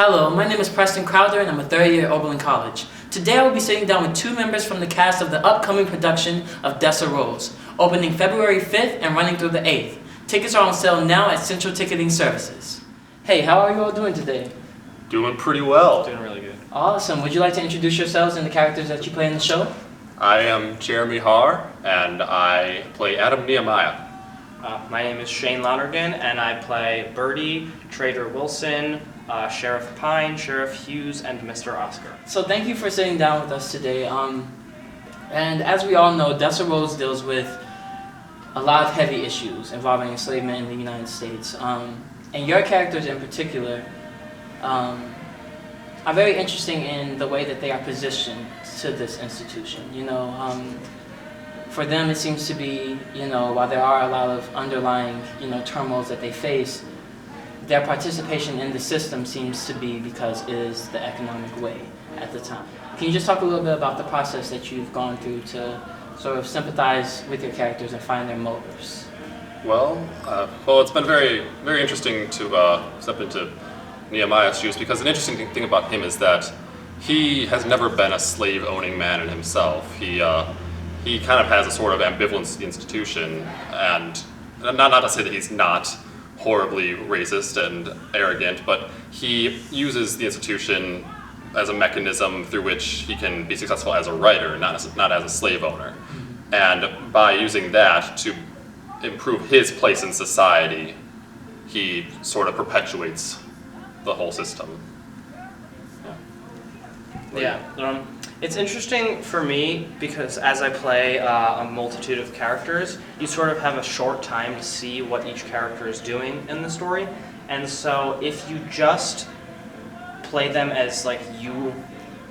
Hello, my name is Preston Crowder and I'm a third year at Oberlin College. Today I will be sitting down with two members from the cast of the upcoming production of Dessa Rose, opening February 5th and running through the 8th. Tickets are on sale now at Central Ticketing Services. Hey, how are you all doing today? Doing pretty well. Doing really good. Awesome. Would you like to introduce yourselves and the characters that you play in the show? I am Jeremy Harr, and I play Adam Nehemiah. My name is Shane Lonergan, and I play Birdie, Trader Wilson, Sheriff Pine, Sheriff Hughes, and Mr. Oscar. So thank you for sitting down with us today. And as we all know, Dessa Rose deals with a lot of heavy issues involving enslavement in the United States. And your characters in particular are very interesting in the way that they are positioned to this institution. For them it seems to be, while there are a lot of underlying, turmoils that they face, their participation in the system seems to be because it is the economic way at the time. Can you just talk a little bit about the process that you've gone through to sort of sympathize with your characters and find their motives? Well, it's been very, very interesting to step into Nehemiah's shoes, because an interesting thing about him is that he has never been a slave-owning man in himself. He kind of has a sort of ambivalence to the institution, and not to say that he's not horribly racist and arrogant, but he uses the institution as a mechanism through which he can be successful as a writer, not as a slave owner. And by using that to improve his place in society, he sort of perpetuates the whole system. Yeah. It's interesting for me because as I play a multitude of characters, you sort of have a short time to see what each character is doing in the story. And so if you just play them as you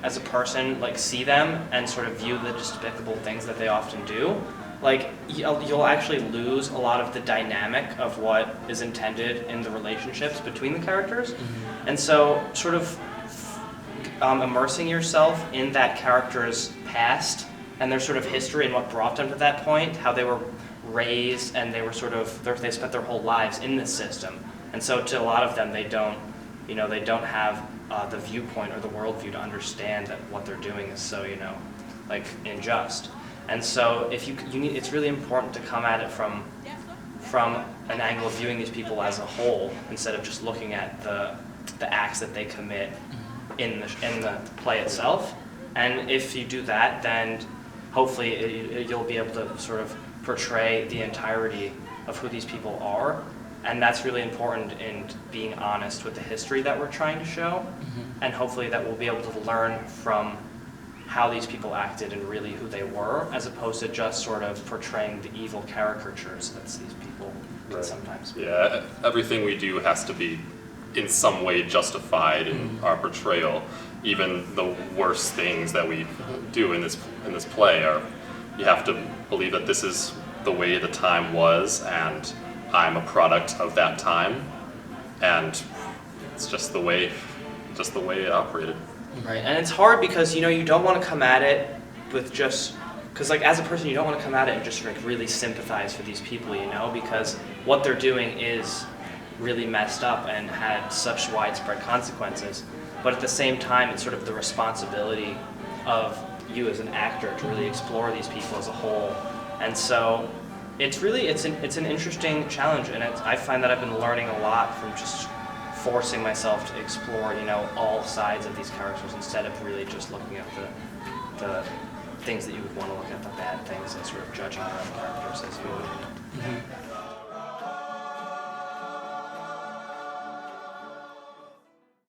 as a person see them and sort of view the despicable things that they often do, you'll actually lose a lot of the dynamic of what is intended in the relationships between the characters. Mm-hmm. And so sort of immersing yourself in that character's past and their sort of history and what brought them to that point, how they were raised, and they were they spent their whole lives in this system. And so to a lot of them, they don't have the viewpoint or the worldview to understand that what they're doing is so, unjust. And so it's really important to come at it from an angle of viewing these people as a whole instead of just looking at the acts that they commit in the play itself. And if you do that, then hopefully you'll be able to sort of portray the entirety of who these people are. And that's really important in being honest with the history that we're trying to show. Mm-hmm. And hopefully that we'll be able to learn from how these people acted and really who they were, as opposed to just sort of portraying the evil caricatures that these people can sometimes be. Yeah, everything we do has to be in some way justified in our portrayal. Even the worst things that we do in this play you have to believe that this is the way the time was, and I'm a product of that time, and it's just the way it operated. Right, and it's hard because you don't want to come at it with just because as a person you don't want to come at it and just really sympathize for these people, because what they're doing is really messed up and had such widespread consequences. But at the same time, it's sort of the responsibility of you as an actor to really explore these people as a whole. And so it's an interesting challenge, and I find that I've been learning a lot from just forcing myself to explore all sides of these characters instead of really just looking at the things that you would want to look at, the bad things, and sort of judging their own characters as you would. Mm-hmm.